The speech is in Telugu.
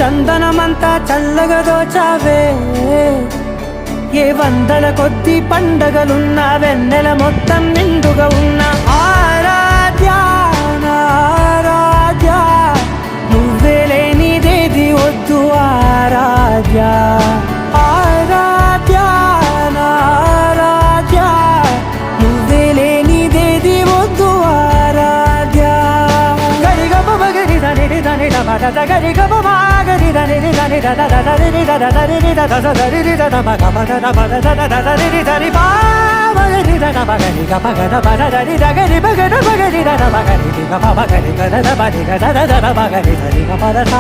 చందనమంతా చల్లగా దోచావే ఏ వందల కొద్ది పండగలున్న వెన్నెల మొత్తం నిండుగా ఉన్న ఆరాధ్య నా ఆరాధ్య నువ్వే లేనిదేది వద్దు ఆరాధ్య ఆరాధ్య నా ఆరాధ్య నువ్వే లేనిదేది వద్దు ఆరాధ్య గరిగమ మగరి దని దని దమద గరిగమ మాగరి దని దని దద దరి దద దరి దద దరి దద మగమ దద మద దద దరి దరి బా మగరి దద మగరి గమ గద మద దరి దగరి మగద మగరి దద మగరి గమ మగరి గద మగరి గద దద మగరి దరి గమ దద